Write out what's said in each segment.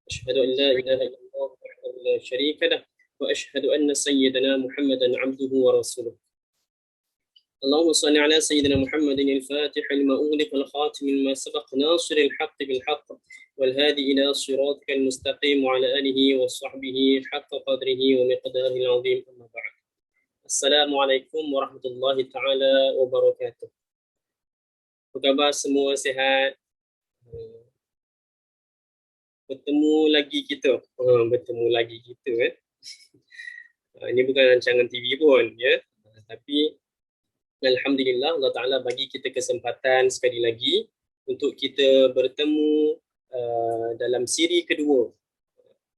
أشهد أن لا إله إلا الله وحده لا شريك له وأشهد أن سيدنا محمدا عبده ورسوله. اللهم صل على سيدنا محمد الفاتح لما أغلق الخاتم لما سبق ناصر الحق بالحق والهادي إلى صراطك المستقيم وعلى آله وصحبه حق قدره ومقداره العظيم. أما بعد. السلام عليكم ورحمة الله تعالى وبركاته. Apa khabar semua, sihat? Bertemu lagi kita. Bertemu lagi kita ini bukan rancangan TV pun ya. Tapi alhamdulillah Allah Taala bagi kita kesempatan sekali lagi untuk kita bertemu dalam siri kedua.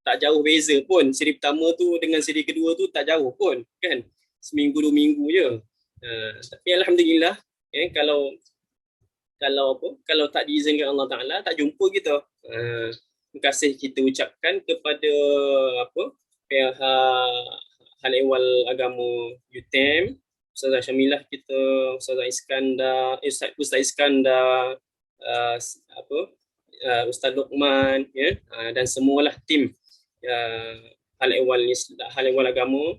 Tak jauh beza pun, siri pertama tu dengan siri kedua tu tak jauh pun kan. Seminggu 2 minggu je. Tapi alhamdulillah kalau tak diizinkan Allah Taala tak jumpa kita. Terima kasih kita ucapkan kepada pihak Hal Ehwal Agama UTM, Ustazah Syamilah kita, Ustaz Iskandar, Ustaz Luqman dan semualah tim Hal Ehwal Agama,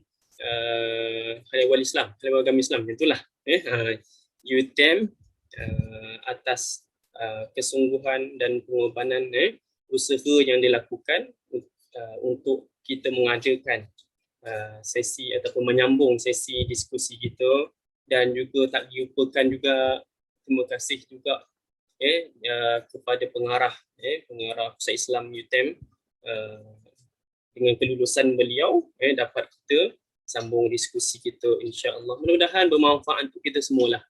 Hal Ehwal Agama Islam, itulah UTM atas kesungguhan dan pengorbanan usaha yang dilakukan untuk kita mengadakan sesi ataupun menyambung sesi diskusi kita, dan juga tak dilupakan juga terima kasih juga kepada pengarah Pusat Islam UTM, dengan kelulusan beliau dapat kita sambung diskusi kita, insya-Allah. Mudah-mudahan bermanfaat untuk kita semualah,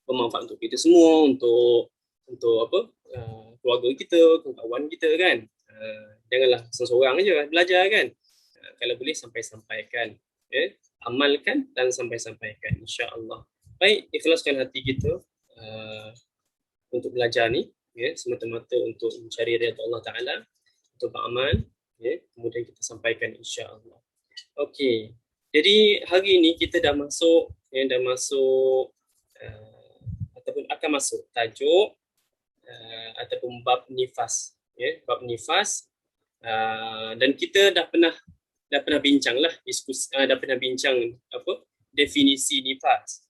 bermanfaat untuk kita semua, untuk keluarga kita, kawan kita kan. Janganlah seorang aja belajar kan. Kalau boleh sampaikan, amalkan dan sampaikan, insya-Allah. Baik, ikhlaskan hati kita untuk belajar ni, semata-mata untuk mencari redha Allah Taala, untuk beramal, kemudian kita sampaikan, insya-Allah. Okey. Jadi hari ini kita dah masuk ataupun akan masuk tajuk ataupun bab nifas, bab nifas, dan kita dah pernah bincanglah definisi nifas.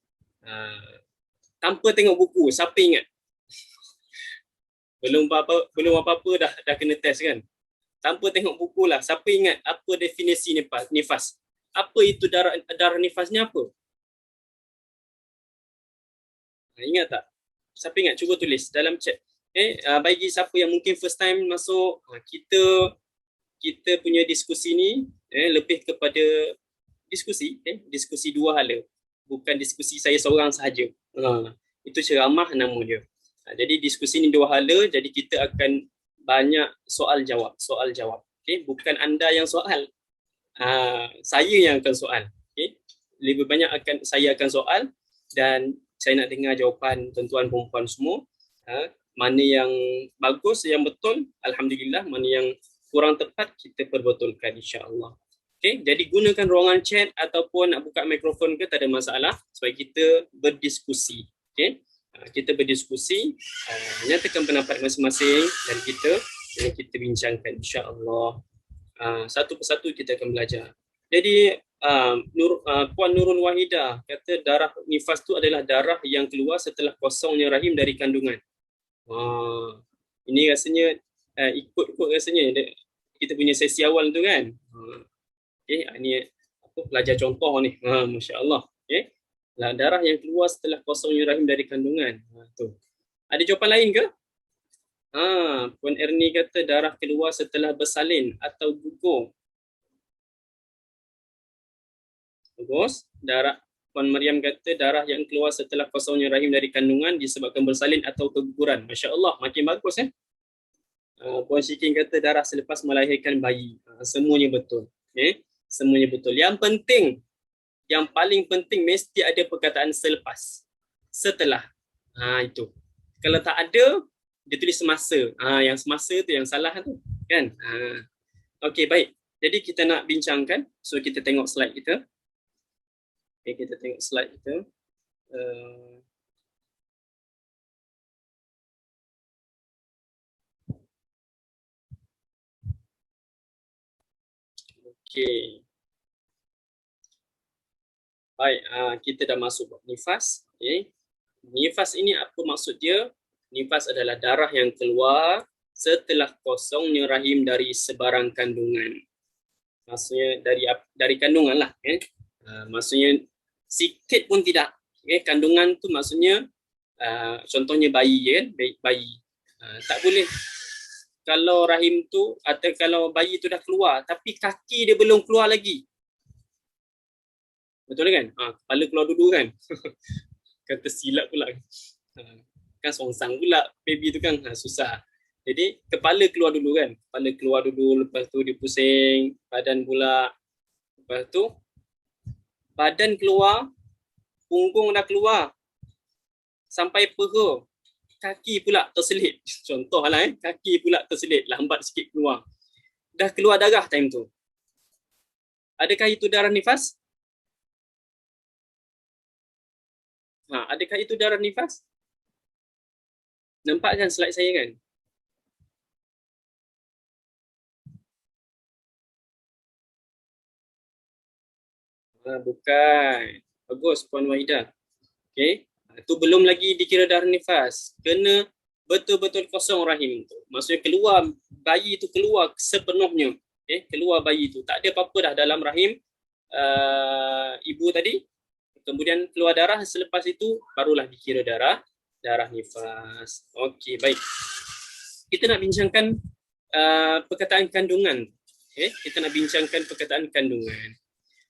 Tanpa tengok buku, siapa ingat? Belum apa-apa dah kena test kan? Tanpa tengok buku lah, siapa ingat apa definisi nifas? Apa itu darah nifasnya apa? Ingat tak? Siapa ingat? Cuba tulis dalam chat. Bagi siapa yang mungkin first time masuk, kita punya diskusi ni lebih kepada diskusi dua hala, bukan diskusi saya seorang sahaja. Itu ceramah nama dia. Jadi diskusi ni dua hala, jadi kita akan banyak soal jawab. Bukan anda yang soal, saya yang akan soal. Lebih banyak saya akan soal, dan saya nak dengar jawapan tuan-tuan perempuan semua. Mana yang bagus, yang betul, alhamdulillah. Mana yang kurang tepat, kita perbetulkan, insya-Allah. Jadi gunakan ruangan chat ataupun nak buka mikrofon ke, tak ada masalah, supaya kita berdiskusi. Kita berdiskusi, nyatakan pendapat masing-masing, dan kita bincangkan, insya-Allah. Satu persatu kita akan belajar. Jadi Puan Nurul Wahidah kata darah nifas tu adalah darah yang keluar setelah kosongnya rahim dari kandungan. Ini rasanya ikut rasanya kita punya sesi awal tu kan. Ini pelajar contoh ni. Masya-Allah. Darah yang keluar setelah kosongnya rahim dari kandungan. Tu. Ada jawapan lain ke? Puan Erni kata darah keluar setelah bersalin atau gugur. Bagus. Puan Maryam kata darah yang keluar setelah kosongnya rahim dari kandungan disebabkan bersalin atau keguguran. Masya-Allah, makin bagus Puan Syikin kata darah selepas melahirkan bayi. Semuanya betul. Semuanya betul. Yang paling penting mesti ada perkataan selepas. Setelah. Itu. Kalau tak ada, dia tulis semasa. Yang semasa tu yang salah tu. Kan? Okey, baik. Jadi kita nak bincangkan. So kita tengok slide kita. Kita tengok slide kita. Okey. Baik, kita dah masuk bab nifas. Okay. Nifas ini apa maksud dia? Nifas adalah darah yang keluar setelah kosongnya rahim dari sebarang kandungan. Maksudnya dari kandungan lah. Maksudnya sikit pun tidak. Kandungan tu maksudnya contohnya bayi kan, bayi. Tak boleh kalau rahim tu atau kalau bayi tu dah keluar tapi kaki dia belum keluar lagi. Betul kan? Kepala keluar dulu kan. Kata silap pula. Kan songsang pula baby tu kan, susah. Jadi kepala keluar dulu kan. Kepala keluar dulu, lepas tu dia pusing, badan pula. Lepas tu badan keluar, punggung dah keluar. Sampai peha, kaki pula terselit. Contohlah kaki pula terselit, lambat sikit keluar. Dah keluar darah time tu. Adakah itu darah nifas? Adakah itu darah nifas? Nampak kan slide saya kan? Bukan. Bagus Puan Wahidah. Okey. Itu belum lagi dikira darah nifas. Kena betul-betul kosong rahim tu. Maksudnya keluar, bayi tu keluar sepenuhnya. Keluar bayi tu. Tak ada apa-apa dah dalam rahim ibu tadi. Kemudian keluar darah, selepas itu barulah dikira darah nifas. Okey, baik. Kita nak bincangkan perkataan kandungan. Kita nak bincangkan perkataan kandungan.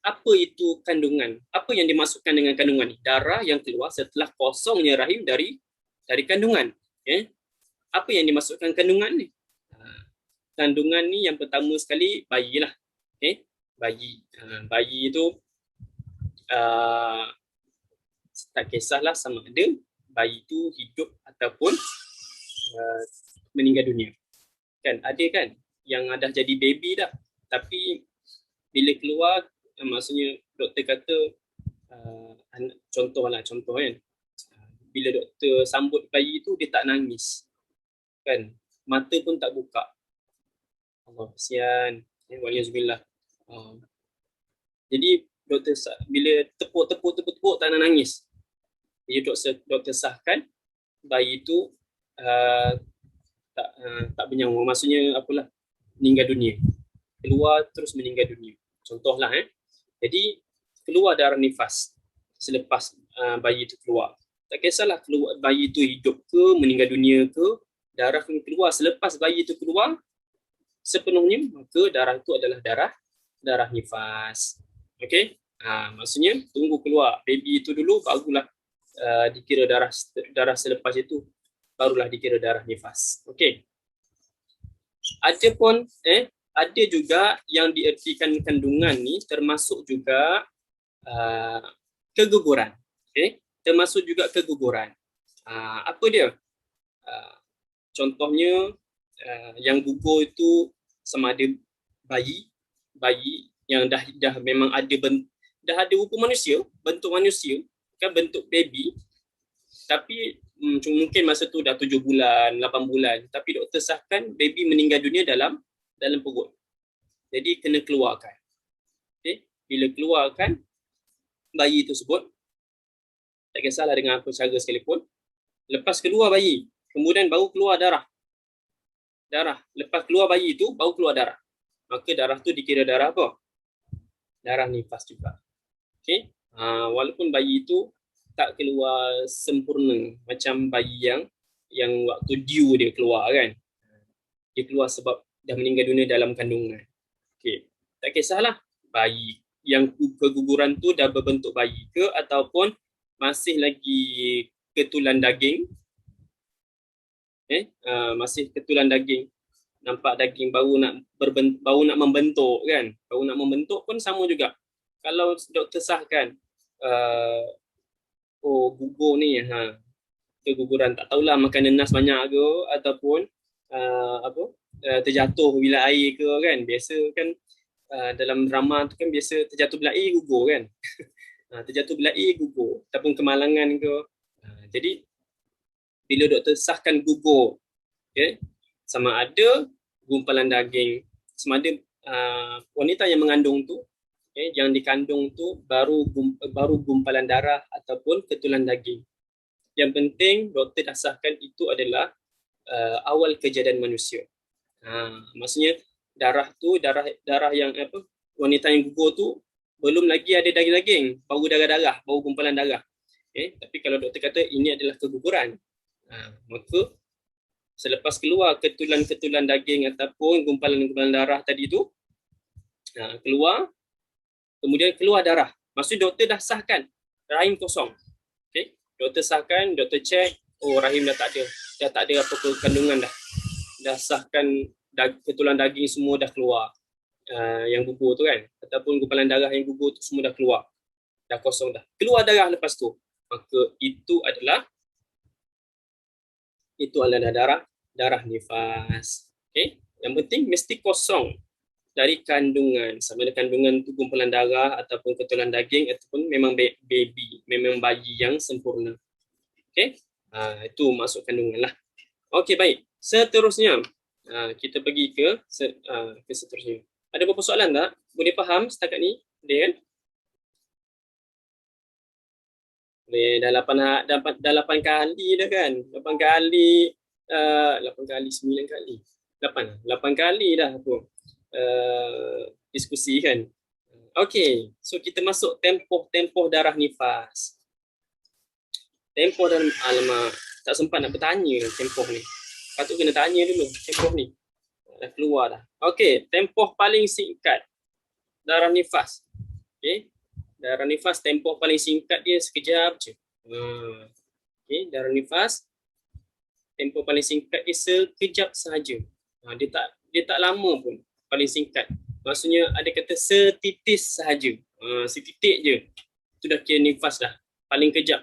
Apa itu kandungan? Apa yang dimasukkan dengan kandungan ni? Darah yang keluar setelah kosongnya rahim dari kandungan. Apa yang dimasukkan kandungan ni? Kandungan ni yang pertama sekali bayi lah. Bayi. Bayi itu tak kisahlah sama ada bayi itu hidup ataupun meninggal dunia. Kan ada kan yang dah jadi baby dah, tapi bila keluar maksudnya doktor kata contoh kan, bila doktor sambut bayi tu dia tak nangis kan, mata pun tak buka. Allah, kesian. Waliyazbillah. Jadi doktor bila tepuk tak nak nangis. Jadi doktor sahkan bayi itu tak bernyawa. Maksudnya apalah, meninggal dunia. Keluar terus meninggal dunia. Contohlah Jadi keluar darah nifas selepas bayi itu keluar. Tak kisahlah keluar bayi itu hidup ke, meninggal dunia ke, darah keluar selepas bayi itu keluar sepenuhnya, maka darah itu adalah darah nifas. Okey? Maksudnya tunggu keluar baby itu dulu barulah dikira darah selepas itu barulah dikira darah nifas. Okey. Ada juga yang diertikan kandungan ni termasuk juga keguguran. Okey, termasuk juga keguguran. Apa dia? Contohnya yang gugur itu sama ada bayi yang dah memang dah ada rupa manusia, bentuk manusia, kan bentuk baby, tapi mungkin masa tu dah 7 bulan, 8 bulan, tapi doktor sahkan baby meninggal dunia dalam perut. Jadi kena keluarkan. Okay? Bila keluarkan bayi tersebut, tak kisahlah dengan apa cara sekalipun, lepas keluar bayi, kemudian baru keluar darah. Lepas keluar bayi itu baru keluar darah. Maka darah tu dikira darah apa? Darah nifas juga. Okay? Walaupun bayi itu tak keluar sempurna macam bayi yang waktu due dia keluar kan. Dia keluar sebab dah meninggal dunia dalam kandungan. Okay. Tak kisahlah bayi yang keguguran tu dah berbentuk bayi ke ataupun masih lagi ketulan daging. Masih ketulan daging, nampak daging baru nak membentuk kan, baru nak membentuk pun sama juga. Kalau doktor sahkan gugur ni, keguguran, tak tahulah makan nenas banyak ke ataupun terjatuh bila air ke kan, biasa kan dalam drama tu kan biasa terjatuh bila air gugur kan. Terjatuh bila air gugur ataupun kemalangan ke. Jadi bila doktor sahkan gugur, sama ada gumpalan daging, sama ada wanita yang mengandung tu, yang dikandung tu baru gumpalan darah ataupun ketulan daging. Yang penting doktor dah sahkan itu adalah awal kejadian manusia. Maksudnya darah yang apa, wanita yang gugur tu belum lagi ada daging-daging, baru darah-darah, baru gumpalan darah. Tapi kalau doktor kata ini adalah keguguran, maka selepas keluar ketulan-ketulan daging ataupun gumpalan-gumpalan darah tadi tu keluar, kemudian keluar darah, maksud doktor dah sahkan rahim kosong. Doktor sahkan, doktor cek, oh rahim dah tak ada apa-apa kandungan dah sahkan ketulan daging semua dah keluar, yang gugur tu kan, ataupun gumpalan darah yang gugur tu semua dah keluar, dah kosong dah, keluar darah lepas tu, maka itu adalah darah nifas. Yang penting mesti kosong dari kandungan, sama ada kandungan tu gumpalan darah ataupun ketulan daging ataupun memang baby, memang bayi yang sempurna. Itu masuk kandungan lah. Baik. Seterusnya kita pergi ke seterusnya. Ada beberapa soalan tak? Boleh faham setakat ni? Boleh kan? Boleh. Dah 8 kali dah kan? 8 kali 9 kali. 8 kali dah tu diskusi kan. So kita masuk tempoh darah nifas. Tempoh darah, alamak, tak sempat nak bertanya tempoh ni. Patut kena tanya dulu tempoh ni. Dah keluar dah. Tempoh paling singkat darah nifas. Darah nifas tempoh paling singkat dia sekejap je. Darah nifas tempoh paling singkat dia sekejap sahaja. Dia tak lama pun, paling singkat. Maksudnya ada kata setitis sahaja. Setitik je. Itu dah kira nifas dah. Paling kejap.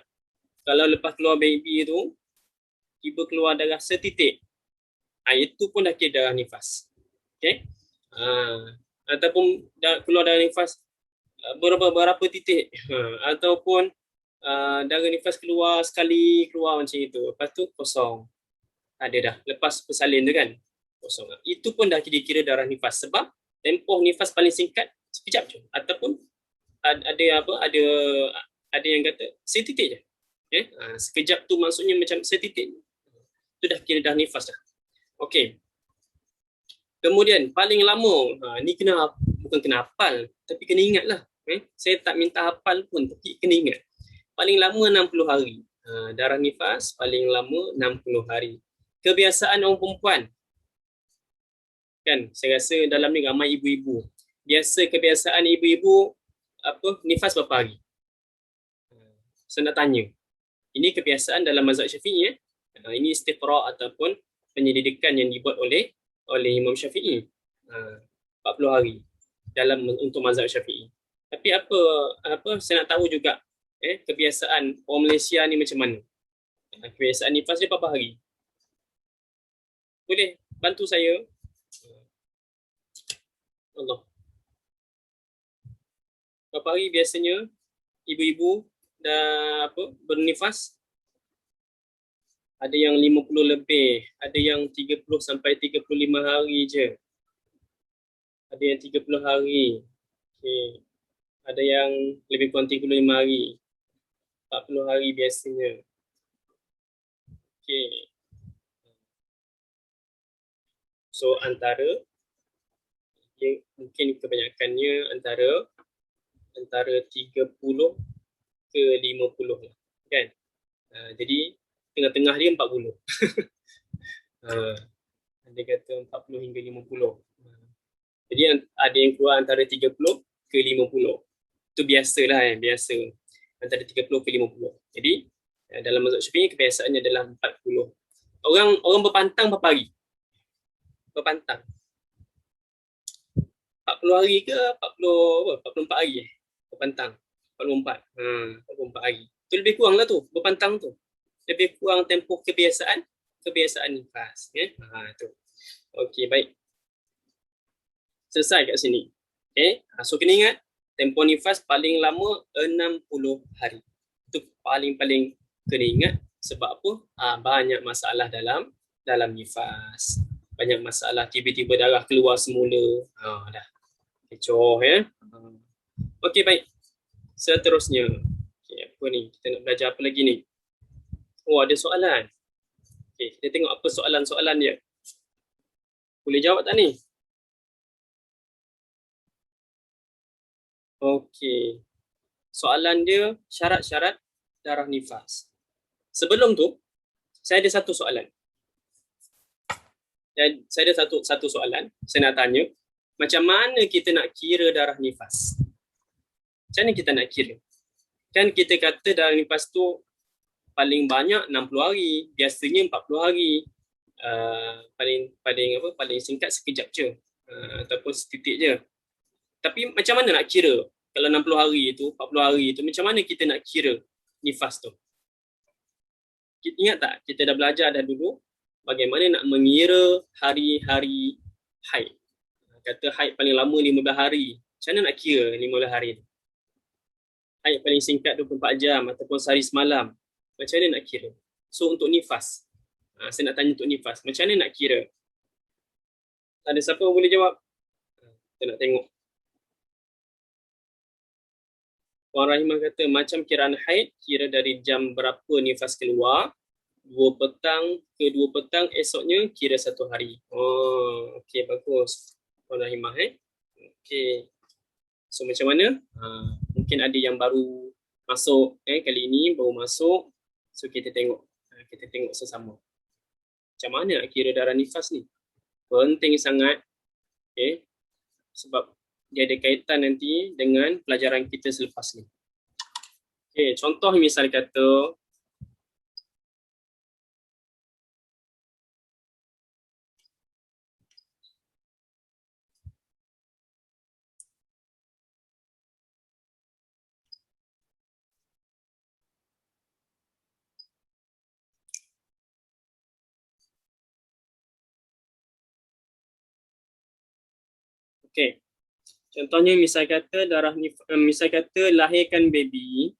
Kalau lepas keluar baby tu, tiba keluar darah setitik, itu pun dah kira darah nifas. Ataupun keluar darah nifas berapa titik, ataupun darah nifas keluar sekali, keluar macam itu, lepas tu kosong. Ada dah, lepas bersalin tu kan, kosong. Itu pun dah kira-kira darah nifas, sebab tempoh nifas paling singkat sekejap je, ataupun ada yang kata setitik je. Sekejap tu maksudnya macam setitik. Itu dah kira dah nifas dah. Kemudian paling lama, ni bukan kena hafal, tapi kena ingat lah. Saya tak minta hafal pun, tapi kena ingat. Paling lama 60 hari. Darah nifas paling lama 60 hari. Kebiasaan orang perempuan. Kan, saya rasa dalam ni ramai ibu-ibu. Biasa kebiasaan ibu-ibu nifas berapa hari? Saya nak tanya. Ini kebiasaan dalam mazhab Syafi'i. Ini istiqra' ataupun penyelidikan yang dibuat oleh Imam Syafi'i. 40 hari untuk mazhab Syafi'i. Tapi saya nak tahu juga kebiasaan orang Malaysia ni macam mana? Kebiasaan nifas dia berapa hari? Boleh bantu saya? Allah. Berapa hari biasanya ibu-ibu dah bernifas? Ada yang 50 lebih, ada yang 30 sampai 35 hari je. Ada yang 30 hari. Ada yang lebih kurang 35 hari. 40 hari biasanya. So mungkin kebanyakannya antara 30 ke 50 lah, kan? Jadi tengah-tengah dia 40. Dia kata 40 hingga 50. Jadi ada yang keluar antara 30 ke 50. Itu biasalah, biasa. Antara 30 ke 50. Jadi dalam mazhab Syafi'i kebiasaannya adalah 40. Orang berpantang berapa hari? Berpantang 40 hari ke 44 hari berpantang? 44 hari. Itu lebih kurang lah tu, berpantang tu. Lebih kurang tempoh kebiasaan nifas. Tu. Baik. Selesai kat sini. So kena ingat, tempoh nifas paling lama 60 hari. Itu paling kena ingat. Sebab apa? Banyak masalah dalam nifas. Banyak masalah, tiba-tiba darah keluar semula. Dah. Kecoh ya. Okey, baik. Seterusnya. Okey, apa ni? Kita nak belajar apa lagi ni? Oh, ada soalan. Okey, kita tengok apa soalan-soalan dia. Boleh jawab tak ni? Okey. Soalan dia syarat-syarat darah nifas. Sebelum tu, saya ada satu soalan. Dan saya ada satu soalan. Saya nak tanya, macam mana kita nak kira darah nifas? Macam mana kita nak kira? Kan kita kata darah nifas tu paling banyak 60 hari, biasanya 40 hari. Paling singkat sekejap je. Ataupun setitik je. Tapi macam mana nak kira? Kalau 60 hari itu, 40 hari itu, macam mana kita nak kira nifas tu? Ingat tak? Kita dah belajar dah dulu bagaimana nak mengira hari-hari haid. Kata haid paling lama 15 hari. Macam mana nak kira 15 hari tu? Haid paling singkat 24 jam ataupun sehari semalam. Macam mana nak kira? So untuk nifas, saya nak tanya untuk nifas, macam mana nak kira? Ada siapa boleh jawab? Kita nak tengok. Puan Rahimah kata, macam kiraan haid, kira dari jam berapa nifas keluar, 2 petang ke 2 petang, esoknya kira 1 hari. Oh, okey, bagus. Puan Rahimah, okey. So, macam mana? Mungkin ada yang baru masuk, kali ini baru masuk. So, kita tengok. Kita tengok sesama. Macam mana nak kira darah nifas ni? Penting sangat. Okay. Sebab dia ada kaitan nanti dengan pelajaran kita selepas ni. Okay, contoh misal kata okay. Contohnya misal kata misal kata lahirkan baby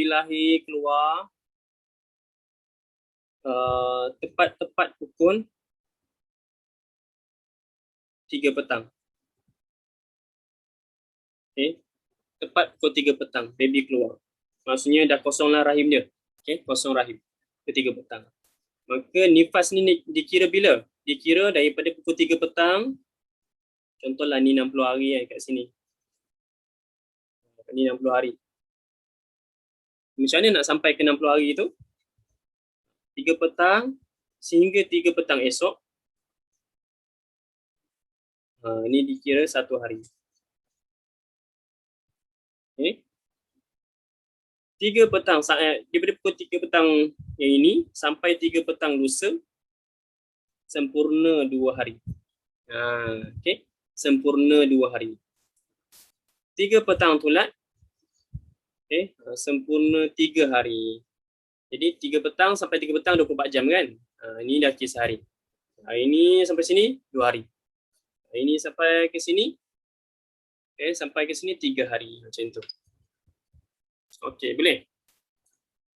lahir keluar tepat pukul 3 petang. Okay. Tepat pukul 3 petang baby keluar. Maksudnya dah kosonglah rahim dia. Okay, kosong rahim ke 3 petang. Maka nifas ni dikira bila? Dikira daripada pukul 3 petang. Contohlah ni 60 hari kat sini. Ni 60 hari. Macam mana nak sampai ke 60 hari tu? 3 petang sehingga 3 petang esok. Ni dikira 1 hari. Okay. 3 petang, daripada pukul 3 petang yang ini sampai 3 petang lusa, sempurna 2 hari. Okay. Sempurna 2 hari. 3 petang tulat, okay. Sempurna 3 hari. Jadi 3 petang sampai 3 petang 24 jam kan? Ini dah kisah hari. Hari ini sampai sini 2 hari. Hari ini sampai ke sini, okay, sampai ke sini 3 hari macam tu. Okey, boleh?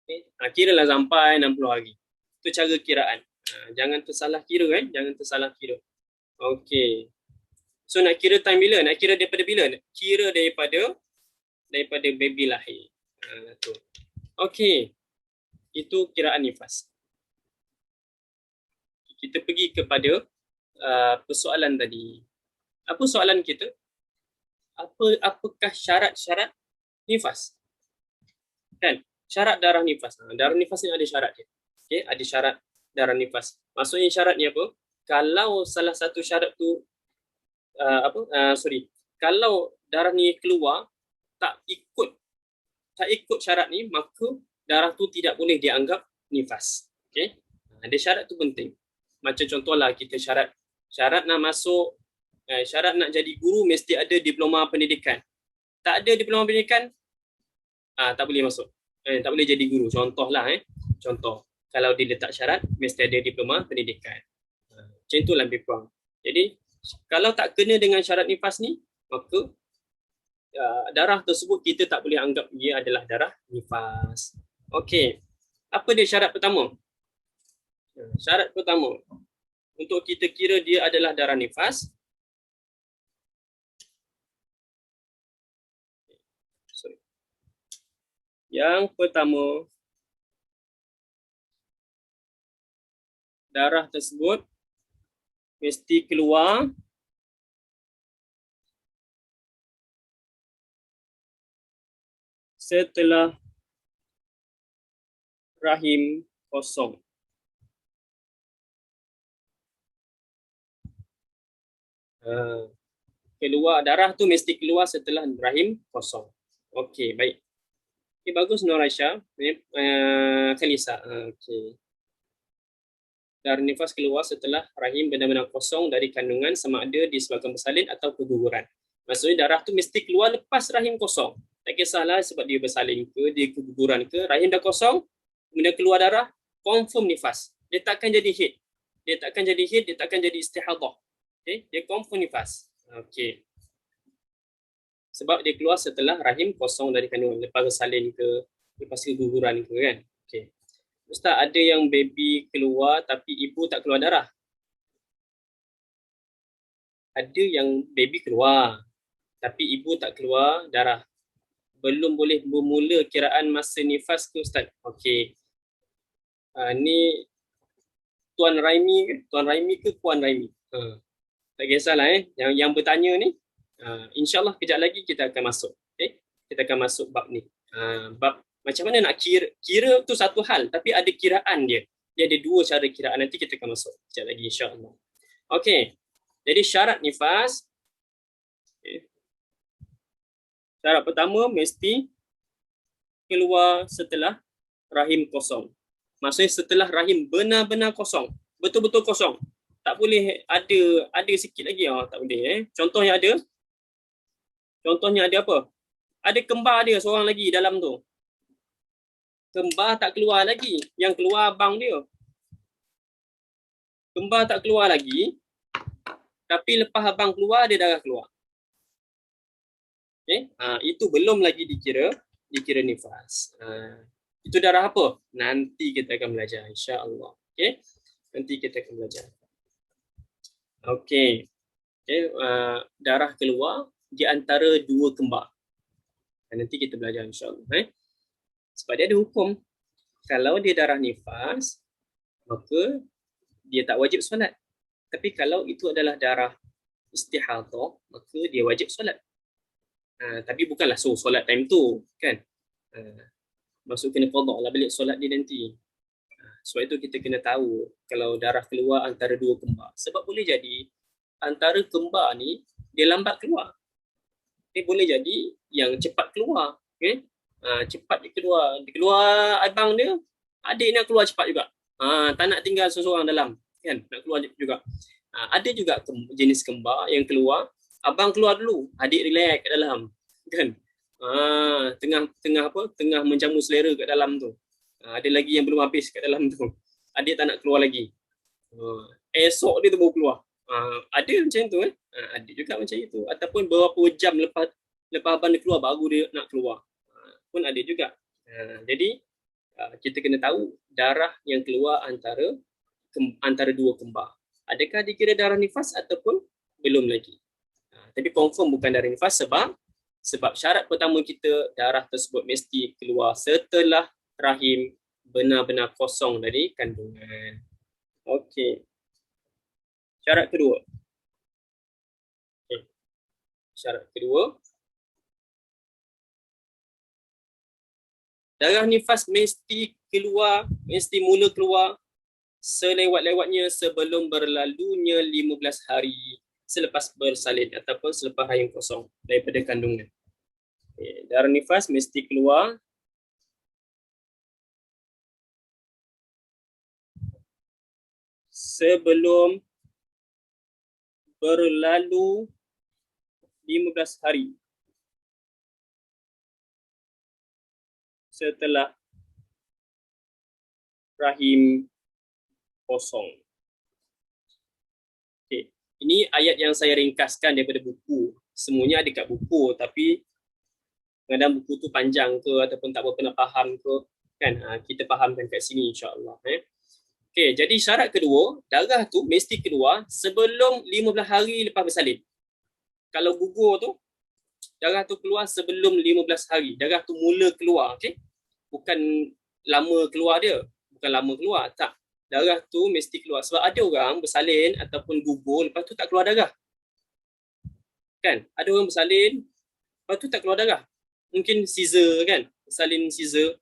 Okay. Kiralah sampai 60 hari. Itu cara kiraan. Jangan tersalah kira kan? Jangan tersalah kira. Okey. So nak kira time bila? Nak kira daripada bila? Nak kira daripada baby lahir. Tu. Okey. Itu kiraan nifas. Kita pergi kepada persoalan tadi. Apa soalan kita? Apakah syarat-syarat nifas? Kan? Syarat darah nifas. Darah nifas ni ada syarat dia. Okay? Ada syarat darah nifas. Maksudnya syarat ni apa? Kalau salah satu syarat tu kalau darah ni keluar tak ikut syarat ni, maka darah tu tidak boleh dianggap nifas. Okay? Ada syarat tu penting. Macam contohlah kita syarat nak masuk, syarat nak jadi guru mesti ada diploma pendidikan. Tak ada diploma pendidikan, tak boleh masuk. Tak boleh jadi guru. Contohlah. Contoh. Kalau dia letak syarat, mesti ada diploma pendidikan. Macam itulah lebih kurang. Jadi, kalau tak kena dengan syarat nifas ni, maka darah tersebut kita tak boleh anggap dia adalah darah nifas. Okey. Apa dia syarat pertama? Syarat pertama. untuk kita kira dia adalah darah nifas? Sorry. Yang pertama, darah tersebut mesti keluar setelah rahim kosong. Keluar darah tu mesti keluar setelah rahim kosong. Okey, baik. Okay, bagus Nur Aisyah. Khalisa. Okey. Darah nifas keluar setelah rahim benar-benar kosong dari kandungan sama ada disebabkan bersalin atau keguguran. Maksudnya darah tu mesti keluar lepas rahim kosong. Tak kisahlah sebab dia bersalin ke, dia keguguran ke, rahim dah kosong, kemudian keluar darah, confirm nifas. Dia takkan jadi haid. Dia takkan jadi istihadah. Okay? Dia confirm nifas. Okey. Sebab dia keluar setelah rahim kosong dari kandungan, lepas bersalin ke, lepas keguguran ke kan. Okey. Ustaz, ada yang baby keluar tapi ibu tak keluar darah? Ada yang baby keluar tapi ibu tak keluar darah. Belum boleh bermula kiraan masa nifas ke Ustaz? Okey. Ni Tuan Raimi ke? Tuan Raimi ke Puan Raimi? Tak kisahlah yang bertanya ni. InsyaAllah kejap lagi kita akan masuk. Okay? Kita akan masuk bab ni. Bab macam mana nak kira tu satu hal, tapi ada kiraan dia. Dia ada dua cara kiraan, nanti kita akan masuk sekejap lagi insya-Allah. Okey. Jadi syarat nifas. Okay. Syarat pertama mesti keluar setelah rahim kosong. Maksudnya setelah rahim benar-benar kosong. Betul-betul kosong. Tak boleh ada sikit lagi tak boleh Contohnya ada apa? Ada kembar dia seorang lagi dalam tu. Kembar tak keluar lagi, yang keluar abang dia. Kembar tak keluar lagi, tapi lepas abang keluar, dia darah keluar. Okay? Itu belum lagi dikira nifas. Itu darah apa? Nanti kita akan belajar, insya-Allah. Okay? Nanti kita akan belajar. Okay. Darah keluar di antara dua kembar. Nanti kita belajar insya-Allah. Sebab dia ada hukum. Kalau dia darah nifas, maka dia tak wajib solat. Tapi kalau itu adalah darah istihadah, maka dia wajib solat. Tapi bukanlah solat time tu, kan? Maksud kena qada lah balik solat dia nanti. Sebab itu kita kena tahu kalau darah keluar antara dua kembar. Sebab boleh jadi antara kembar ni dia lambat keluar. Dia boleh jadi yang cepat keluar. Okay? Cepat dia keluar abang dia, adik nak keluar cepat juga. Tak nak tinggal seseorang dalam, kan? Nak keluar juga. Ada juga jenis kembar yang keluar, abang keluar dulu, adik relax kat dalam, kan? Tengah menjamu selera kat dalam tu. Ada lagi yang belum habis kat dalam tu. Adik tak nak keluar lagi. Esok dia tu baru keluar. Ada macam tu ada juga macam itu. Ataupun beberapa jam lepas abang dia keluar baru dia nak keluar. Pun ada juga. Jadi kita kena tahu darah yang keluar antara dua kembar. Adakah dikira darah nifas ataupun belum lagi. Tapi confirm bukan darah nifas sebab syarat pertama kita darah tersebut mesti keluar setelah rahim benar-benar kosong dari kandungan. Okey. Syarat kedua. Okay. Syarat kedua. Darah nifas mesti mula keluar selewat-lewatnya sebelum berlalunya 15 hari selepas bersalin ataupun selepas rahim kosong daripada kandungan. Okay. Darah nifas mesti keluar sebelum berlalu 15 hari setelah rahim kosong. Okay. Ini ayat yang saya ringkaskan daripada buku. Semuanya ada kat buku, tapi kadang buku tu panjang ke ataupun tak berapa nak faham ke, kan? Kita fahamkan kat sini insya-Allah. Okey, jadi syarat kedua, darah tu mesti keluar sebelum 15 hari lepas bersalin. Kalau gugur tu, darah tu keluar sebelum 15 hari. Darah tu mula keluar, okey? Bukan lama keluar dia. Bukan lama keluar, tak. Darah tu mesti keluar. Sebab ada orang bersalin ataupun gugur, lepas tu tak keluar darah. Kan? Ada orang bersalin, lepas tu tak keluar darah. Mungkin Caesar kan? Bersalin Caesar.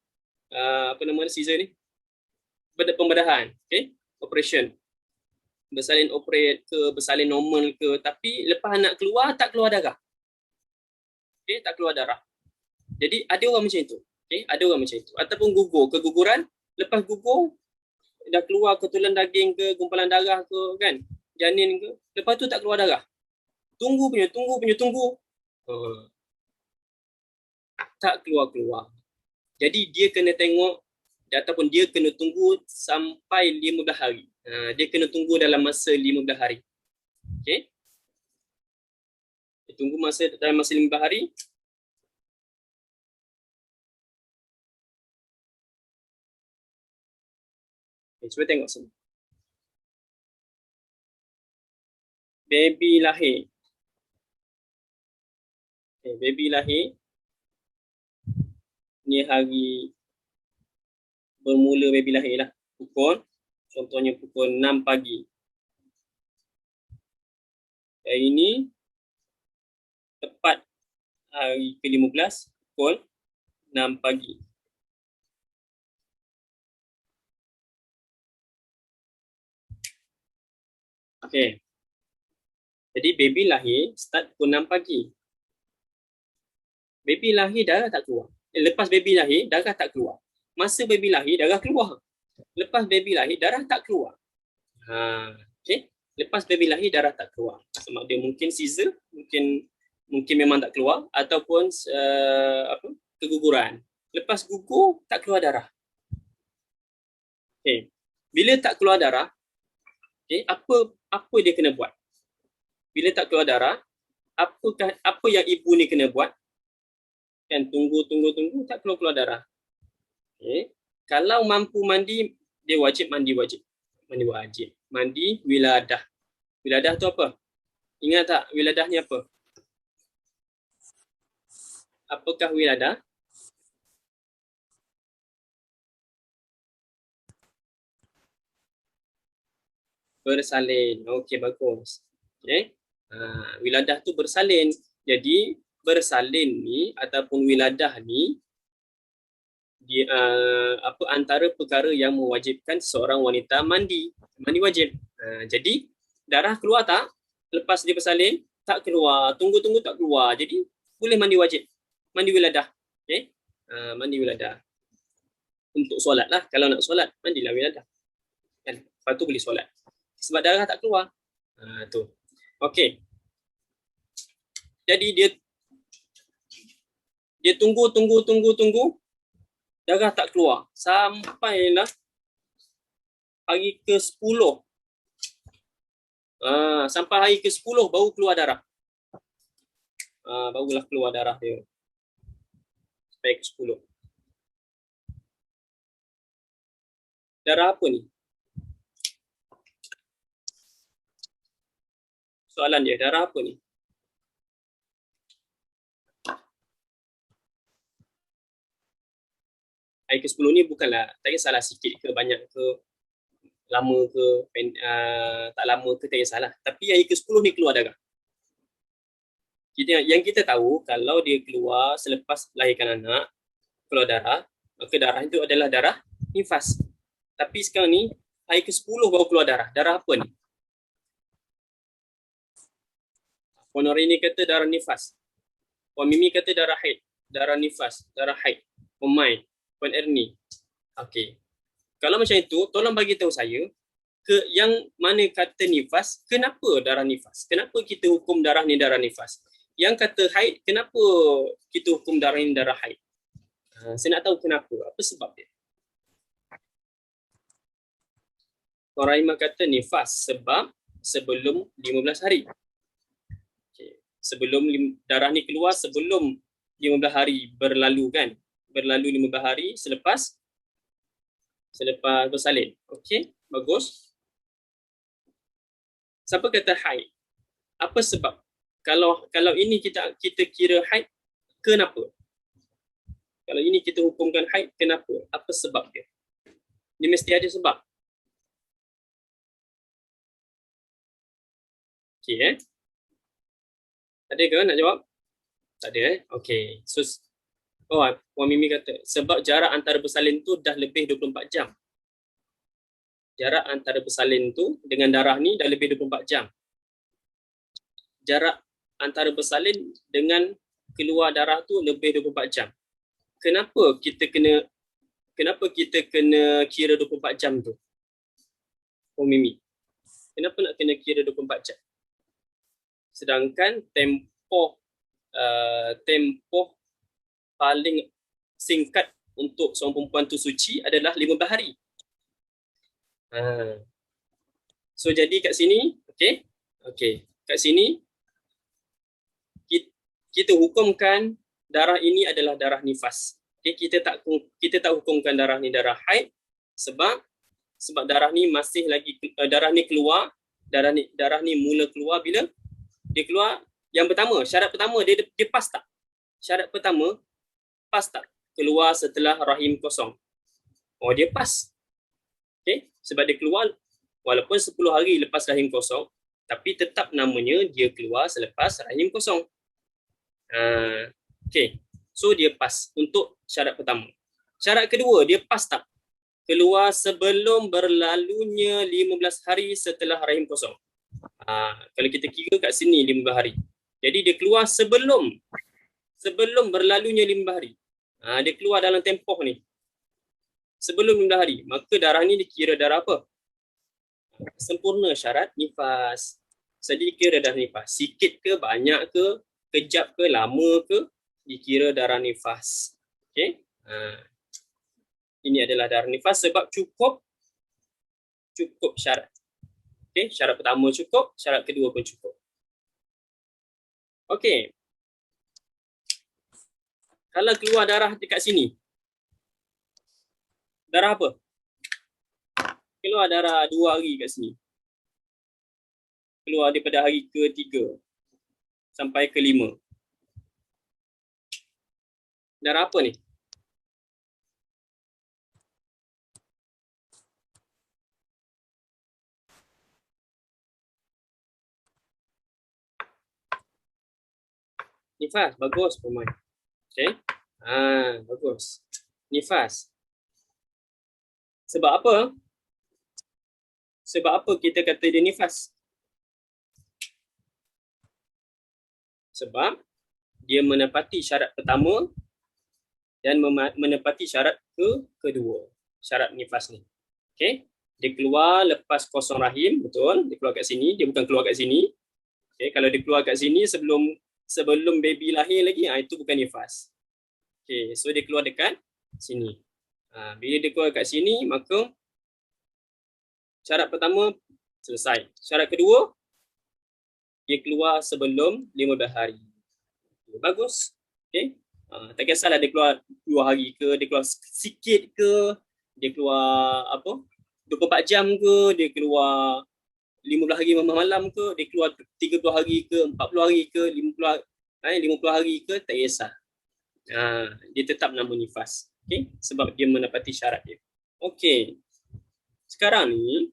Apa nama Caesar ni? Pembedahan, okey? Operation. Bersalin operate ke, bersalin normal ke, tapi lepas nak keluar, tak keluar darah. Okey, tak keluar darah. Jadi ada orang macam itu. Okey, ada orang macam itu. Ataupun gugur, keguguran, lepas gugur dah keluar ketulan daging ke, gumpalan darah ke kan, janin ke, lepas tu tak keluar darah. Tunggu. Tak keluar. Jadi dia kena tengok ataupun dia kena tunggu sampai 15 hari. Dia kena tunggu dalam masa 15 hari. Okey. Dia tunggu dalam masa 15 hari. Okay, cuba tengok sini. Baby lahir. Okay, baby lahir. Ni hari bermula baby lahir lah. Contohnya pukul 6 pagi. Hari ini tepat hari ke-15 pukul 6 pagi. Okay. Jadi baby lahir start pukul 6 pagi. Baby lahir darah tak keluar. Lepas baby lahir darah tak keluar. Masa baby lahir darah keluar. Lepas baby lahir darah tak keluar. Okay. Lepas baby lahir darah tak keluar. Sebab dia mungkin Caesar, mungkin memang tak keluar ataupun keguguran. Lepas gugur tak keluar darah. Okay. Bila tak keluar darah, okay, apa dia kena buat? Bila tak keluar darah, apa yang ibu ni kena buat? Kan tunggu tak keluar darah. Okay. Kalau mampu mandi, dia wajib mandi wajib. Mandi wiladah. Wiladah tu apa? Ingat tak wiladah ni apa? Apakah wiladah? Bersalin. Okey, bagus. Okay. Wiladah tu bersalin. Jadi bersalin ni ataupun wiladah ni dia antara perkara yang mewajibkan seorang wanita mandi wajib. Jadi darah keluar tak? Lepas dia bersalin tak keluar, tunggu tak keluar. Jadi boleh mandi wajib. Mandi wiladah. Okey. Mandi wiladah. Untuk solat lah. Kalau nak solat, mandilah wiladah. Kan? Lepas tu boleh solat. Sebab darah tak keluar. Tu. Okey. Jadi dia tunggu. Darah tak keluar. Sampailah hari ke-10. Sampai hari ke-10 baru keluar darah. Barulah keluar darah dia. Sampai ke-10. Darah apa ni? Soalan dia, darah apa ni? Hari ke-10 ni bukanlah, tak kisahlah sikit ke banyak ke, lama ke, tak lama ke, tak kisahlah. Tapi hari ke-10 ni keluar darah. Yang kita tahu, kalau dia keluar selepas lahirkan anak, keluar darah, maka darah itu adalah darah nifas. Tapi sekarang ni, hari ke-10 baru keluar darah. Darah apa ni? Puan Norini kata darah nifas. Puan Mimi kata darah haid. Darah nifas, darah haid. Puan Mai, Puan Erni. Okey. Kalau macam itu, tolong bagi tahu saya yang mana kata nifas, kenapa darah nifas? Kenapa kita hukum darah ni darah nifas? Yang kata haid, kenapa kita hukum darah ni darah haid? Saya nak tahu kenapa, apa sebab dia? Puan Rahimah kata nifas sebab sebelum 15 hari. Okay. Sebelum darah ni keluar sebelum 15 hari berlalu kan? Berlalu 15 hari selepas bersalin. Okey. Bagus. Siapa kata haid? Apa sebab? Kalau ini kita kira haid, kenapa? Kalau ini kita hukumkan haid, kenapa? Apa sebab dia? Dia mesti ada sebab. Okey Ada ke nak jawab? Tak ada Okey. So Puan Mimi kata sebab jarak antara bersalin tu dah lebih 24 jam. Jarak antara bersalin tu dengan darah ni dah lebih 24 jam. Jarak antara bersalin dengan keluar darah tu lebih 24 jam. Kenapa kita kena kira 24 jam tu? Puan Mimi. Kenapa nak kena kira 24 jam? Sedangkan tempoh paling singkat untuk seorang perempuan tu suci adalah 15 hari. So jadi kat sini, okey. Kat sini kita hukumkan darah ini adalah darah nifas. Kita tak hukumkan darah ni darah haid sebab darah ni masih lagi darah ni keluar, darah ni mula keluar bila dia keluar. Yang pertama, syarat pertama dia pas tak? Syarat pertama pas tak? Keluar setelah rahim kosong. Oh, dia pas. Sebab dia keluar walaupun 10 hari lepas rahim kosong, tapi tetap namanya dia keluar selepas rahim kosong. So dia pas untuk syarat pertama. Syarat kedua, dia pas tak? Keluar sebelum berlalunya 15 hari setelah rahim kosong. Kalau kita kira kat sini 15 hari. Jadi dia keluar sebelum berlalunya 15 hari. Dia keluar dalam tempoh ni. Sebelum 15 hari, maka darah ni dikira darah apa? Sempurna syarat nifas. Jadi dikira darah nifas. Sikit ke, banyak ke, kejap ke, lama ke, dikira darah nifas. Ini adalah darah nifas sebab cukup syarat. Syarat pertama cukup, syarat kedua pun cukup. Kalau keluar darah dekat sini, darah apa? Keluar darah 2 hari kat sini. Keluar daripada hari ke-3 sampai ke-5. Darah apa ni? Nifas, bagus pemain. Bagus. Nifas. Sebab apa? Sebab apa kita kata dia nifas? Sebab dia menepati syarat pertama dan menepati syarat kedua. Syarat nifas ni. Dia keluar lepas kosong rahim, betul? Dia keluar kat sini, dia bukan keluar kat sini. Kalau dia keluar kat sini sebelum baby lahir lagi, itu bukan nifas. So dia keluar dekat sini. Bila dia keluar kat sini, maka syarat pertama selesai. Syarat kedua, dia keluar sebelum 15 hari. Bagus. Tak kisahlah dia keluar 2 hari ke, dia keluar sikit ke, dia keluar 24 jam ke, dia keluar 15 hari malam ke, dia keluar 30 hari ke, 40 hari ke, 50 hari ke, tak kisah. Dia tetap nama nifas. Sebab dia menepati syarat dia. Sekarang ni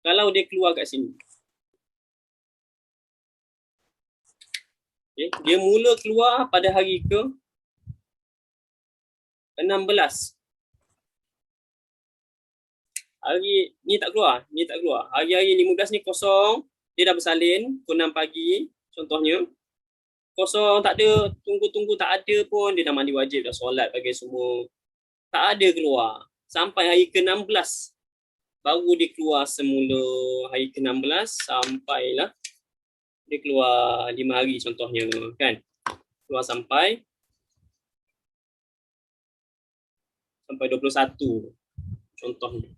kalau dia keluar kat sini, dia mula keluar pada hari ke-16. Hari ni tak keluar. Hari-hari 15 ni kosong, dia dah bersalin pukul 6 pagi contohnya. Kosong, tak ada, tunggu tak ada pun, dia dah mandi wajib, dah solat bagi semua. Tak ada keluar. Sampai hari ke-16 baru dia keluar semula. Hari ke-16 sampailah dia keluar 5 hari contohnya, kan? Keluar sampai 21 contohnya.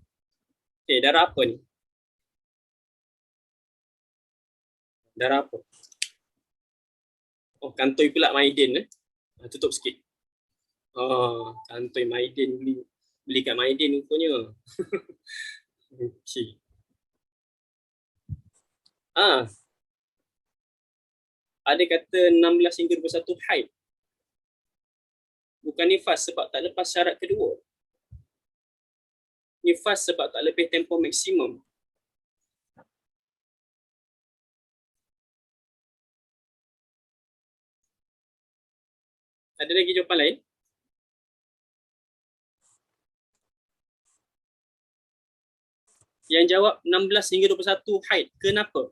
Darah apa ni? Darah apa? Kantoi pula maiden. Tutup sikit. Kantoi Maidin beli kat Maidin rupanya. Okey. Ada kata 16 hingga 21 haid. Bukan nifas sebab tak lepas syarat kedua. Nifas sebab tak lebih tempoh maksimum. Ada lagi jawapan lain? Yang jawab 16 hingga 21 haid. Kenapa?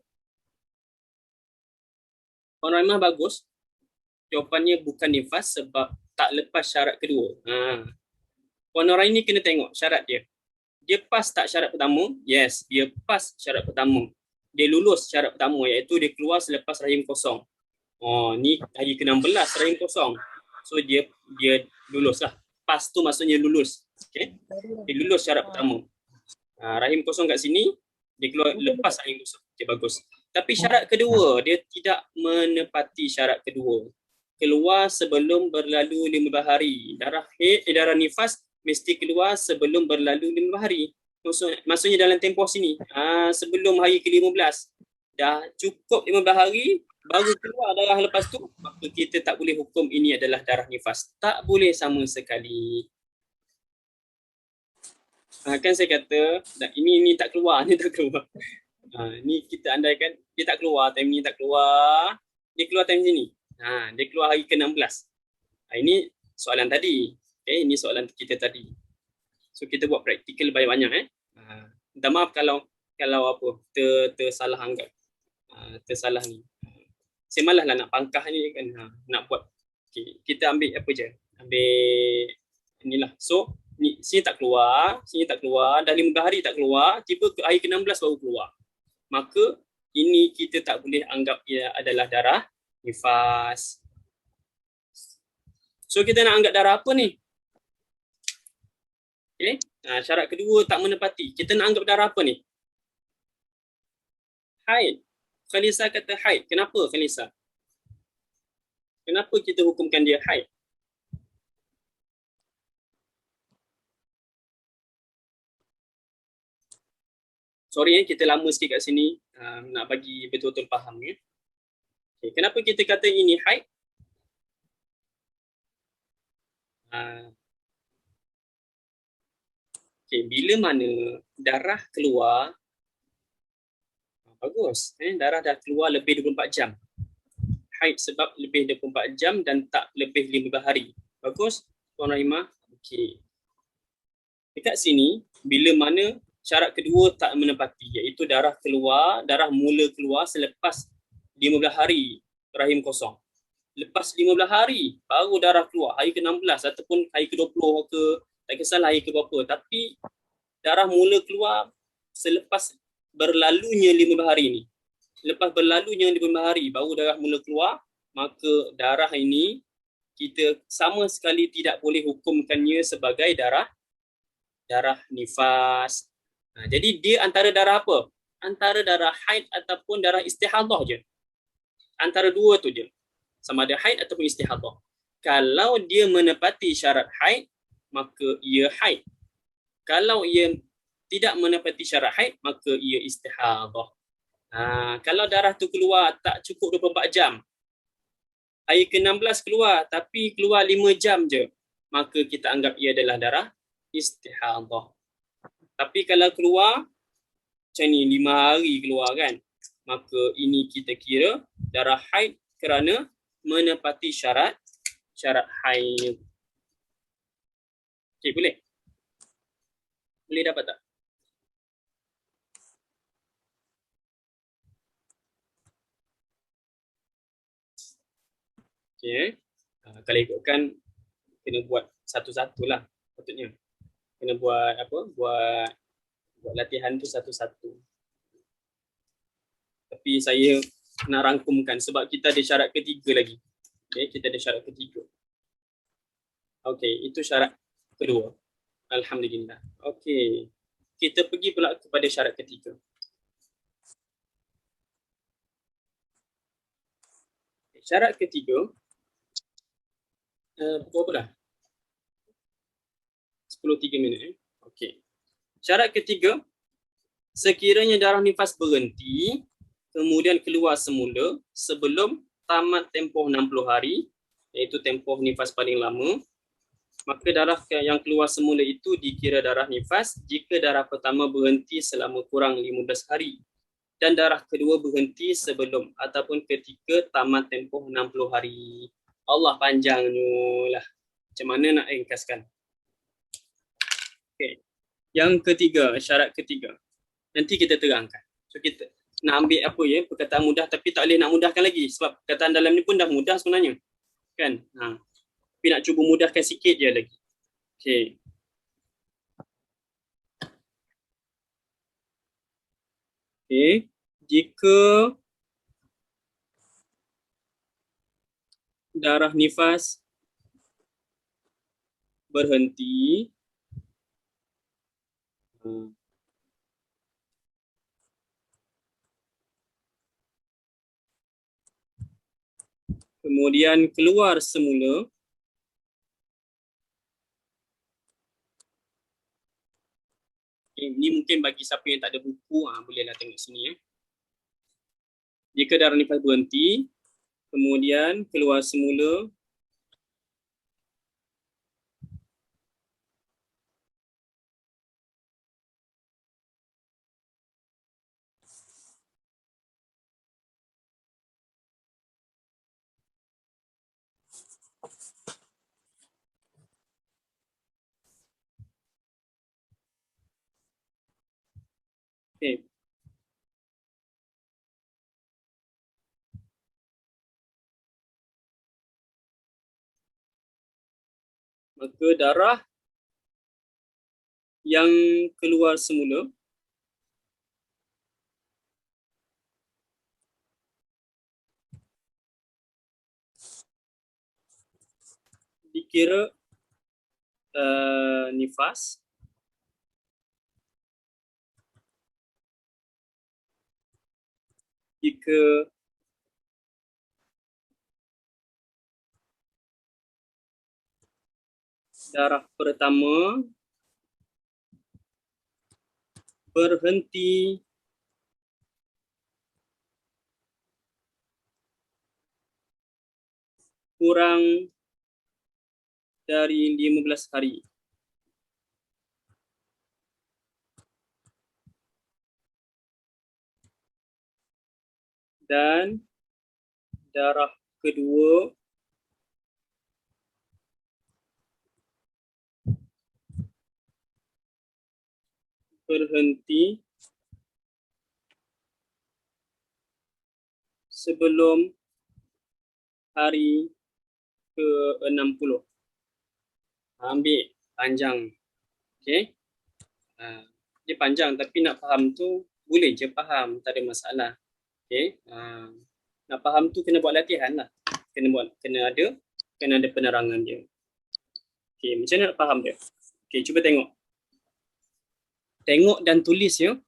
Puan Raimah bagus. Jawapannya bukan nifas sebab tak lepas syarat kedua. Puan Raini kena tengok syarat dia. Dia pas tak syarat pertama? Yes, dia pas syarat pertama. Dia lulus syarat pertama iaitu dia keluar selepas rahim kosong. Ni hari ke-16 rahim kosong. So dia lulus lah. Pas tu maksudnya lulus. Okay? Dia lulus syarat pertama. Rahim kosong kat sini, dia keluar lepas rahim kosong. Okay, bagus. Tapi syarat kedua, dia tidak menepati syarat kedua. Keluar sebelum berlalu 15 hari. Darah nifas mesti keluar sebelum berlalu 15 hari. Maksudnya dalam tempoh sini, sebelum hari ke-15. Dah cukup 15 hari, baru keluar darah lepas tu, maka kita tak boleh hukum ini adalah darah nifas. Tak boleh sama sekali. Kan saya kata, ini tak keluar, ni tak keluar. Ni kita andaikan dia tak keluar, time ni tak keluar, dia keluar time sini. Dia keluar hari ke-16. Ini soalan tadi. Okay, ini soalan kita tadi. So kita buat praktikal banyak-banyak. Minta maaf kalau apa tersalah anggap. Tersalah ni. Saya malas lah nak pangkah ni kan. Nak buat. Okay, kita ambil apa je. Ambil inilah. So sini tak keluar, dah 15 hari tak keluar, tiba ke hari ke-16 baru keluar. Maka ini kita tak boleh anggap ia adalah darah nifas. So kita nak anggap darah apa ni? Okay. Syarat kedua tak menepati. Kita nak anggap darah apa ni? Haid. Khalisa kata haid. Kenapa Khalisa? Kenapa kita hukumkan dia haid? Sorry kita lama sikit kat sini. Nak bagi betul-betul faham. Okay. Kenapa kita kata ini haid? Okay. Bila mana darah keluar, bagus. Darah dah keluar lebih 24 jam. Haid sebab lebih 24 jam dan tak lebih 15 hari. Bagus, Puan Rahimah? Okey. Dekat sini, bila mana syarat kedua tak menepati, iaitu darah mula keluar selepas 15 hari rahim kosong. Lepas 15 hari, baru darah keluar, hari ke-16 ataupun hari ke-20 ke, tak kisahlah hari ke berapa. Tapi darah mula keluar selepas berlalunya 15 hari ni. Lepas berlalunya 15 hari, baru darah mula keluar, maka darah ini kita sama sekali tidak boleh hukumkannya sebagai darah nifas. Jadi dia antara darah apa? Antara darah haid ataupun darah istihadah je. Antara dua tu je. Sama ada haid ataupun istihadah. Kalau dia menepati syarat haid, maka ia haid. Kalau ia tidak menepati syarat haid, maka ia istihadah. Kalau darah tu keluar tak cukup 24 jam, hari ke-16 keluar tapi keluar 5 jam je, maka kita anggap ia adalah darah istihadah. Tapi kalau keluar macam ni 5 hari keluar kan, maka ini kita kira darah haid kerana menepati syarat haid. Okey, boleh? Boleh dapat tak? Okey. Kalau ikutkan kena buat satu-satu lah patutnya. Kena buat apa? Buat latihan tu satu-satu. Tapi saya nak rangkumkan sebab kita ada syarat ketiga lagi. Okey, kita ada syarat ketiga. Okey, itu syarat kedua. Alhamdulillah. Okey. Kita pergi pula kepada syarat ketiga. Syarat ketiga, Pukul apa dah? 10.03 minit. Okey. Syarat ketiga, sekiranya darah nifas berhenti, kemudian keluar semula sebelum tamat tempoh 60 hari, iaitu tempoh nifas paling lama, maka darah yang keluar semula itu dikira darah nifas jika darah pertama berhenti selama kurang 15 hari dan darah kedua berhenti sebelum ataupun ketika tamat tempoh 60 hari. Allah panjangnya lah. Macam mana nak ringkaskan? Okay. Yang ketiga, syarat ketiga. Nanti kita terangkan. So kita nak ambil apa ya, perkataan mudah tapi tak boleh nak mudahkan lagi sebab perkataan dalam ni pun dah mudah sebenarnya. Kan? Tapi nak cuba mudahkan sikit je lagi. Okay. Okay. Jika darah nifas berhenti, kemudian keluar semula, ini mungkin bagi siapa yang tak ada buku, bolehlah tengok sini ya. Jika darah nifas berhenti, kemudian keluar semula, okay. Maka darah yang keluar semula dikira nifas jika darah pertama berhenti kurang dari 15 hari. Dan darah kedua berhenti sebelum hari ke-60. Ambil panjang. Okay. Dia panjang tapi nak faham tu boleh je faham, tak ada masalah. Okay. Nak faham tu kena buat latihan lah. Kena ada penerangan dia. Okay, macam mana nak faham dia? Okay, cuba tengok. Tengok dan tulis ya.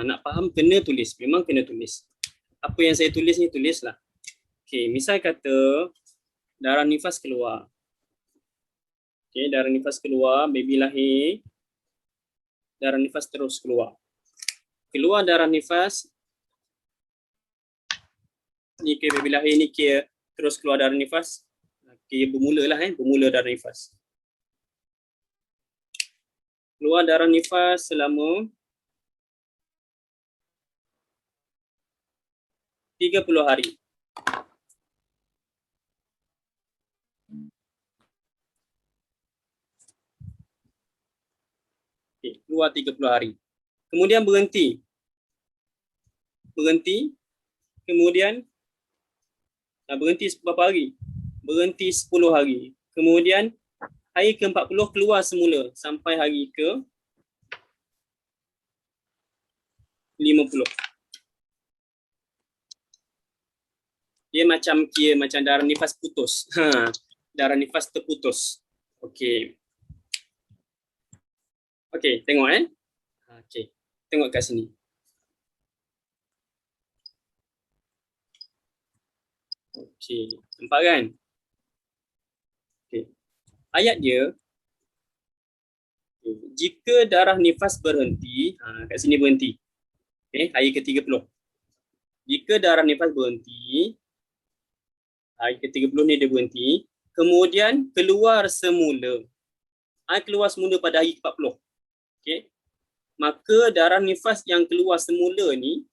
Nak faham kena tulis. Memang kena tulis. Apa yang saya tulis ni tulislah. Okay, misal kata darah nifas keluar. Okay, darah nifas keluar, baby lahir. Darah nifas terus keluar. Keluar darah nifas. Ni ke baby lahir ni ke terus keluar darah nifas. Okay, bermula lah bermula darah nifas. Keluar darah nifas selama 30 hari. Okay, keluar 30 hari. Kemudian berhenti. Kemudian berhenti berapa hari? Berhenti 10 hari. Kemudian hari ke-40 keluar semula sampai hari ke-50. Dia macam darah nifas putus. Darah nifas terputus. Okey. Okey, tengok Okey. Tengok kat sini. Okey, nampak kan? Okey. Ayat dia, jika darah nifas berhenti, kat sini berhenti. Hari ke-30. Jika darah nifas berhenti, hari ke-30 ni dia berhenti, kemudian keluar semula. Keluar semula pada hari ke-40. Okey. Maka darah nifas yang keluar semula ni,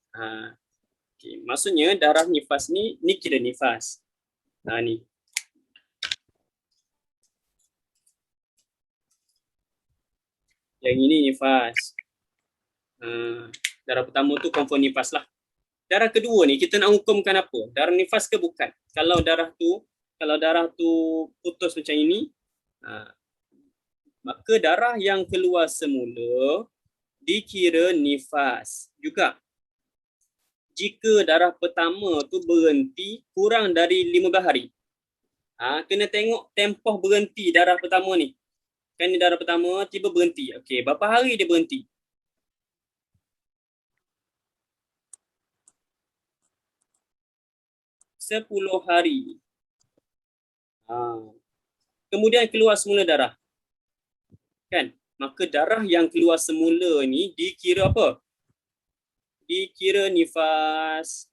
maksudnya darah nifas ni kira nifas. Ni. Yang ini nifas. Darah pertama tu confirm nifas lah. Darah kedua ni kita nak hukumkan apa? Darah nifas ke bukan? Kalau darah tu putus macam ini, maka darah yang keluar semula dikira nifas juga. Jika darah pertama tu berhenti kurang dari 15 hari. Kena tengok tempoh berhenti darah pertama ni. Kan ni darah pertama tiba berhenti. Okey, berapa hari dia berhenti? 10 hari. Kemudian keluar semula darah. Kan? Maka darah yang keluar semula ni dikira apa? Dikira nifas.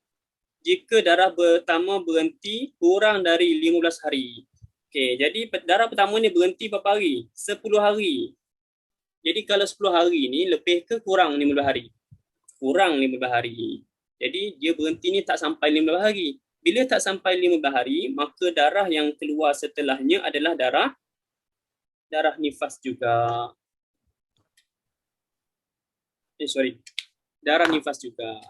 Jika darah pertama berhenti kurang dari 15 hari. Okey, jadi darah pertama ni berhenti berapa hari? 10 hari. Jadi kalau 10 hari ni lebih ke kurang 15 hari? Kurang 15 hari. Jadi dia berhenti ni tak sampai 15 hari. Bila tak sampai 15 hari, maka darah yang keluar setelahnya adalah darah nifas juga. Darah nifas juga.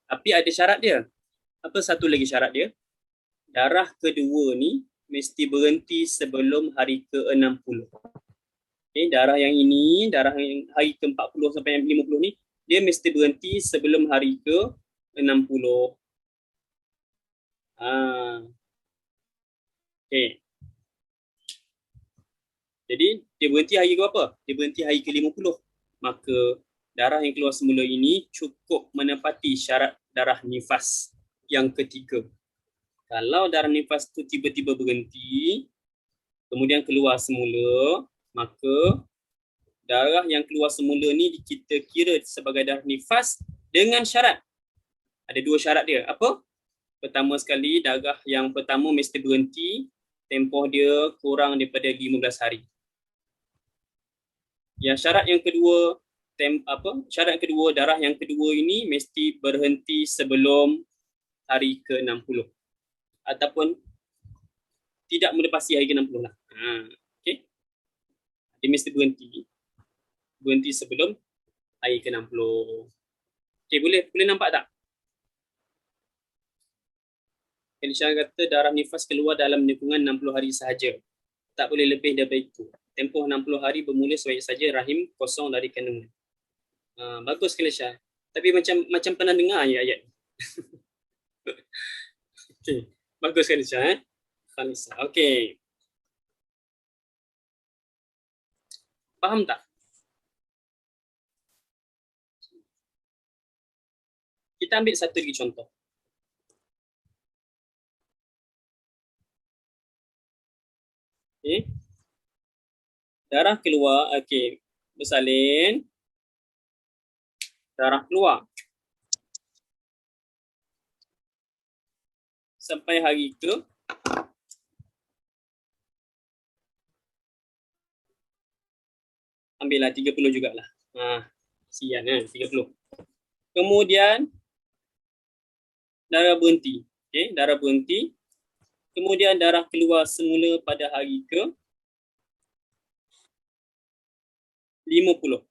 Tapi ada syarat dia. Apa satu lagi syarat dia? Darah kedua ni mesti berhenti sebelum hari ke-60. Darah yang ini, darah yang hari ke-40 sampai 50 ni, dia mesti berhenti sebelum hari ke-60. Okay. Jadi dia berhenti hari ke berapa? Dia berhenti hari ke-50. Maka darah yang keluar semula ini cukup menepati syarat darah nifas yang ketiga. Kalau darah nifas tu tiba-tiba berhenti, kemudian keluar semula, maka darah yang keluar semula ni kita kira sebagai darah nifas dengan syarat. Ada dua syarat dia. Apa? Pertama sekali, darah yang pertama mesti berhenti, tempoh dia kurang daripada 15 hari. Yang syarat yang kedua, syarat kedua, darah yang kedua ini mesti berhenti sebelum hari ke-60 ataupun tidak melepasi hari ke-60 lah. Okey. Dia mesti berhenti sebelum hari ke-60. Okey, boleh nampak tak? Elisha kata darah nifas keluar dalam lingkungan 60 hari sahaja. Tak boleh lebih daripada itu. Tempoh 60 hari bermula sebaik saja rahim kosong dari kandungan. Bagus Elisha. Tapi macam pernah dengar ayat ni. Okey. Bagus Elisha Khalisa. Okey. Faham tak? Kita ambil satu lagi contoh. Okey. Darah keluar, okey. Bersalin. Darah keluar. Sampai hari ke ambillah 30 jugalah. Sian 30. Kemudian darah berhenti. Okey, darah berhenti. Kemudian darah keluar semula pada hari ke 50.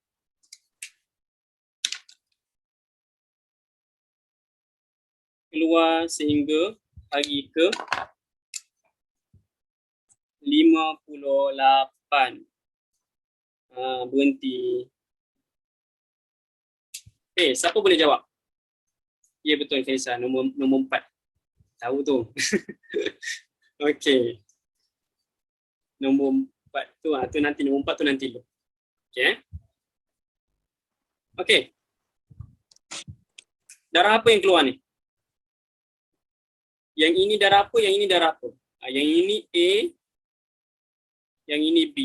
Keluar sehingga hari ke 58. Berhenti. Siapa boleh jawab? Ya betul Kaisa, nombor 4. Tahu tu. Okey. Nombor 4 tu nanti nombor 4 tu nanti dulu. Okey. Okey. Darah apa yang keluar ni? Yang ini darah apa, yang ini darah apa. Yang ini A, yang ini B.